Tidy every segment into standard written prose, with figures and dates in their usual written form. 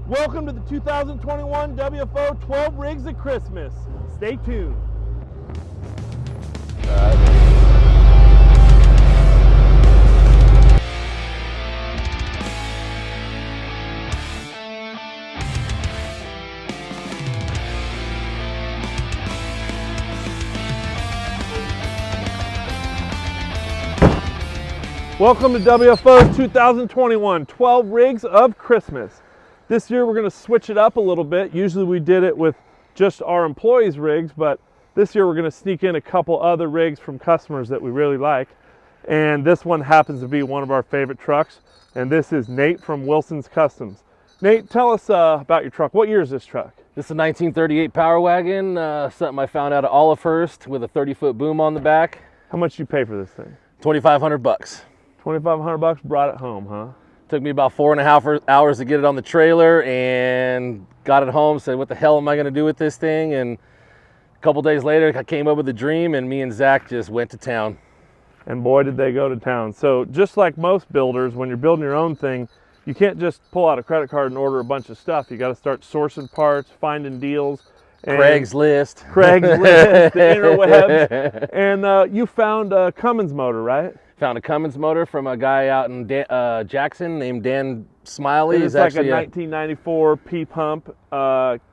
Welcome to the 2021 WFO 12 Rigs at Christmas. Stay tuned. Welcome to WFO's 2021 12 Rigs of Christmas. This year we're going to switch it up a little bit. Usually we did it with just our employees' rigs, but this year we're going to sneak in a couple other rigs from customers that we really like. And this one happens to be one of our favorite trucks, and this is Nate from Wilson's Kustomz. Nate, tell us about your truck. What year is this truck? This is a 1938 Power Wagon, something I found out at Olivehurst with a 30-foot boom on the back. How much did you pay for this thing? $2,500. 2,500 bucks, brought it home, huh? Took me about 4.5 hours to get it on the trailer and got it home, said, what the hell am I gonna do with this thing? And a couple days later, I came up with a dream and me and Zach just went to town. And boy, did they go to town. So just like most builders, when you're building your own thing, you can't just pull out a credit card and order a bunch of stuff. You gotta start sourcing parts, finding deals. Craigslist, the interwebs. And you found a Cummins motor, right? Found a Cummins motor from a guy out in Jackson named Dan Smiley. It's like a 1994 P-pump.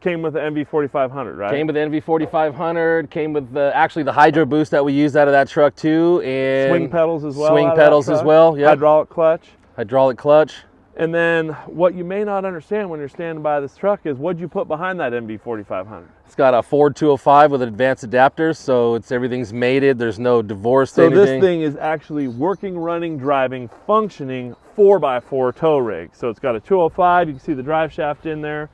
Came with the MV4500, right? Came with the MV4500. Came with actually the hydro boost that we used out of that truck too, and swing pedals as well. Swing pedals as well. Yeah. Hydraulic clutch. Hydraulic clutch. And then what you may not understand when you're standing by this truck is what'd you put behind that MV4500? It's got a Ford 205 with advanced adapters, so everything's mated. There's no divorce. So this thing is actually working, running, driving, functioning 4x4 tow rig. So it's got a 205. You can see the drive shaft in there.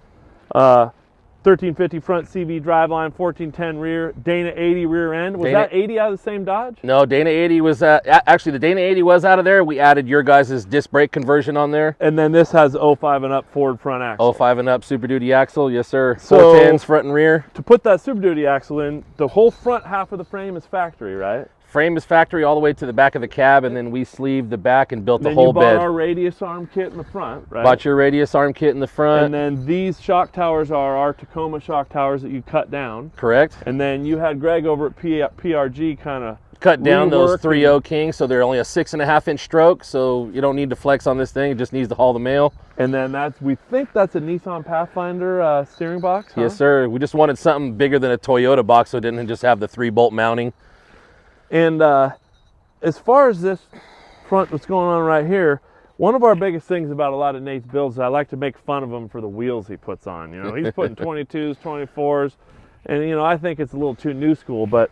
1350 front CV driveline, 1410 rear, Dana 80 rear end. Was that 80 out of the same Dodge? No, Dana 80 was, actually the Dana 80 was out of there. We added your guys' disc brake conversion on there. And then this has 05 and up Ford front axle. 05 and up Super Duty axle, yes sir. So 410s front and rear. To put that Super Duty axle in, the whole front half of the frame is factory, right? Frame is factory all the way to the back of the cab, and then we sleeved the back and built the whole bed. Then you bought our radius arm kit in the front, right? Bought your radius arm kit in the front. And then these shock towers are our Tacoma shock towers that you cut down. Correct. And then you had Greg over at PRG kind of cut down those 3.0 Kings, so they're only a 6.5-inch stroke, so you don't need to flex on this thing. It just needs to haul the mail. And then we think that's a Nissan Pathfinder steering box, huh? Yes, sir. We just wanted something bigger than a Toyota box, so it didn't just have the 3-bolt mounting. And as far as this front, what's going on right here, one of our biggest things about a lot of Nate's builds is I like to make fun of him for the wheels he puts on. You know, he's putting 22s, 24s, and you know, I think it's a little too new school, but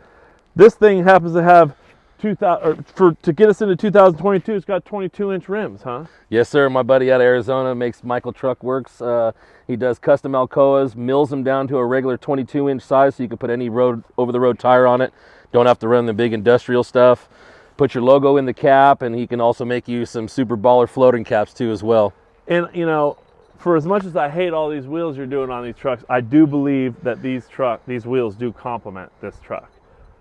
this thing happens to have to get us into 2022, it's got 22-inch rims, huh? Yes, sir. My buddy out of Arizona makes Michael Truck Works. He does custom Alcoas, mills them down to a regular 22-inch size so you can put any over-the-road tire on it. Don't have to run the big industrial stuff. Put your logo in the cap, and he can also make you some super baller floating caps too as well. And you know, for as much as I hate all these wheels you're doing on these trucks, I do believe that these wheels do complement this truck,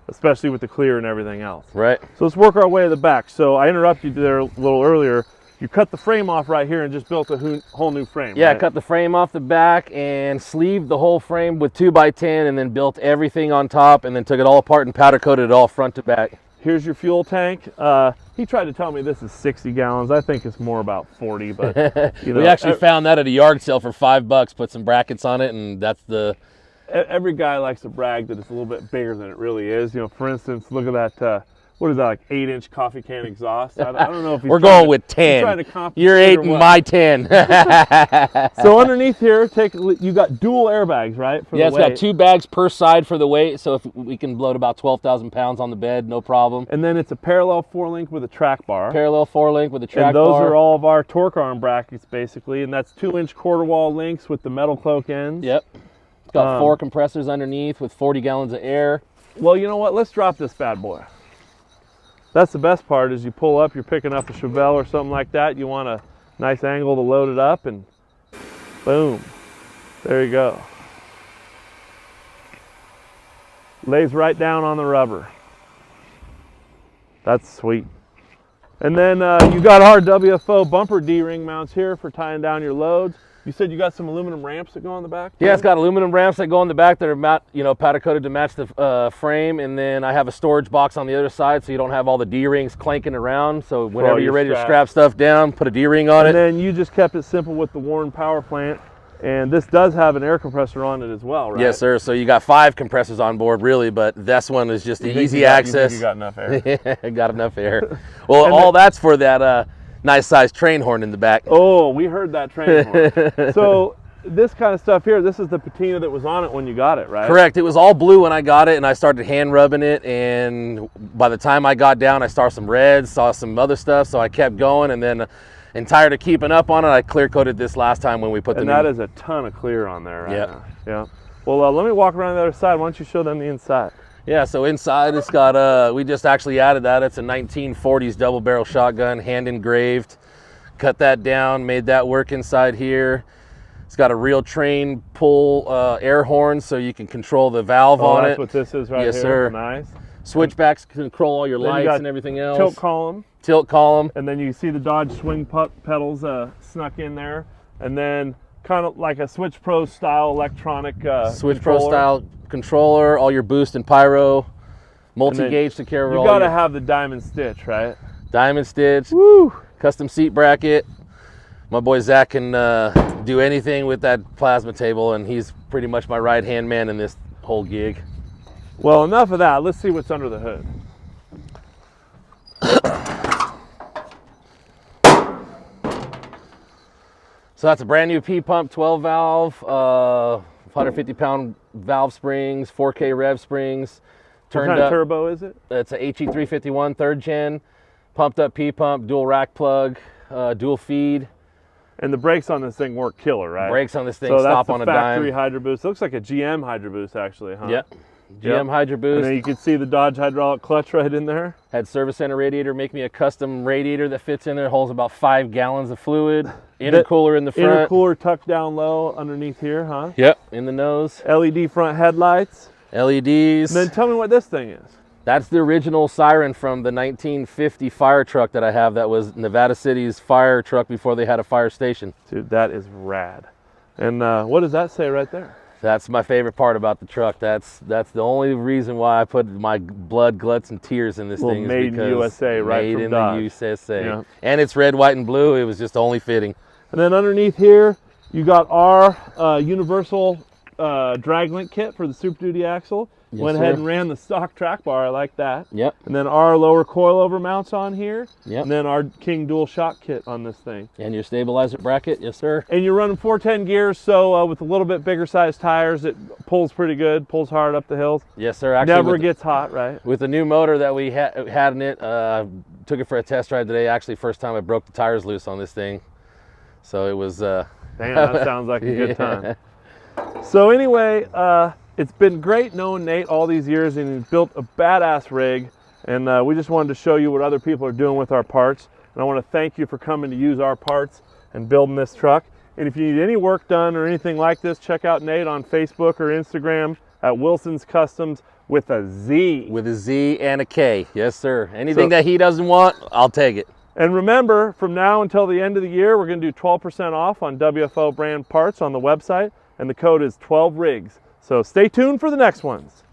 especially with the clear and everything else. Right. So let's work our way to the back. So I interrupted you there a little earlier. You cut the frame off right here and just built a whole new frame. Yeah, right? Cut the frame off the back and sleeved the whole frame with 2x10, and then built everything on top, and then took it all apart and powder coated it all front to back. Here's your fuel tank. He tried to tell me this is 60 gallons. I think it's more about 40, but you know, we actually found that at a yard sale for $5. Put some brackets on it, and that's the. Every guy likes to brag that it's a little bit bigger than it really is. You know, for instance, look at that. What is that, like 8-inch coffee can exhaust? I don't know if we're going with 10. You're 8 and my 10. So underneath here, you got dual airbags, right? For yeah, the it's got 2 bags per side for the weight, so if we can load about 12,000 pounds on the bed, no problem. And then it's a parallel 4-link with a track bar. Parallel 4-link with a track bar. And those are all of our torque arm brackets, basically, and that's 2-inch quarter wall links with the metal cloak ends. Yep. It's got 4 compressors underneath with 40 gallons of air. Well, you know what? Let's drop this bad boy. That's the best part is you pull up, you're picking up a Chevelle or something like that. You want a nice angle to load it up, and boom, there you go. Lays right down on the rubber. That's sweet. And then you got our WFO bumper D-ring mounts here for tying down your loads. You said you got some aluminum ramps that go on the back? Yeah, it's got aluminum ramps that go on the back that are powder coated to match the frame, and then I have a storage box on the other side, so you don't have all the D-rings clanking around. So whenever you're ready to strap stuff down, put a D-ring on it. And then you just kept it simple with the Warren power plant, and this does have an air compressor on it as well, right? Yes, sir. So you got 5 compressors on board, really, but this one is just the easy access. You got enough air. Yeah, got enough air. Well, all that's for that nice sized train horn in the back. Oh, we heard that train horn. So this kind of stuff here, this is the patina that was on it when you got it, right? Correct. It was all blue when I got it, and I started hand rubbing it, and by the time I got down, I saw some reds, saw some other stuff, so I kept going, and then and tired of keeping up on it, I clear coated this last time when we put the And that is a ton of clear on there right Yep. now. Yeah. Well, let me walk around the other side. Why don't you show them the inside? Yeah, so inside it's got, we just actually added that. It's a 1940s double barrel shotgun, hand engraved. Cut that down, made that work inside here. It's got a real train pull air horn, so you can control the valve on that's it. what this is right Yes, here. sir. Nice. Switchbacks control all your Then you lights got and everything else. Tilt column. Tilt column. And then you see the Dodge swing pedals snuck in there. And then kind of like a Switch Pro style electronic Switch controller. Pro style controller, all your boost and pyro, multi-gauge to carry all You gotta your have the diamond stitch, right? diamond stitch, Woo! custom seat bracket. My boy Zach can do anything with that plasma table, and he's pretty much my right-hand man in this whole gig. Well, enough of that. Let's see what's under the hood. So that's a brand new P-pump 12 valve, 150 pound valve springs, 4K rev springs. What kind of turbo is it? It's a HE351 3rd gen, pumped up P-pump, dual rack plug, dual feed. And the brakes on this thing work killer, right? Brakes on this thing so stop that's on the a factory dime. Hydro Boost. Looks like a GM Hydro Boost actually, huh? Yep. GM Hydro And Boost. then you can see the Dodge hydraulic clutch right in there. Had Service Center radiator make me a custom radiator that fits in there, holds about 5 gallons of fluid. Intercooler in the front. Intercooler tucked down low underneath here, huh? Yep, in the nose. LED front headlights. LEDs. And then tell me what this thing is. That's the original siren from the 1950 fire truck that I have. That was Nevada City's fire truck before they had a fire station. Dude, that is rad. And what does that say right there? That's my favorite part about the truck. That's the only reason why I put my blood, guts, and tears in this Well, thing. made in the USA, right Made from in Dodge. the USA. Yeah. And it's red, white, and blue. It was just only fitting. And then underneath here, you got our universal drag link kit for the Super Duty axle. Yes, Went ahead sir. and ran the stock track bar. I like that. Yep. And then our lower coilover mounts on here. Yep. And then our King dual shock kit on this thing. And your stabilizer bracket, yes, sir. And you're running 410 gears, so with a little bit bigger size tires, it pulls pretty good, pulls hard up the hills. Yes, sir. Actually, Never gets hot, right? with the new motor that we had in it, took it for a test ride today. Actually, first time I broke the tires loose on this thing. So it was. Damn, that sounds like a good time. So anyway, it's been great knowing Nate all these years, and he's built a badass rig. And we just wanted to show you what other people are doing with our parts. And I want to thank you for coming to use our parts and building this truck. And if you need any work done or anything like this, check out Nate on Facebook or Instagram at Wilson's Kustomz with a Z. With a Z and a K. Yes, sir. Anything that he doesn't want, I'll take it. And remember, from now until the end of the year, we're going to do 12% off on WFO brand parts on the website, and the code is 12RIGS. So stay tuned for the next ones.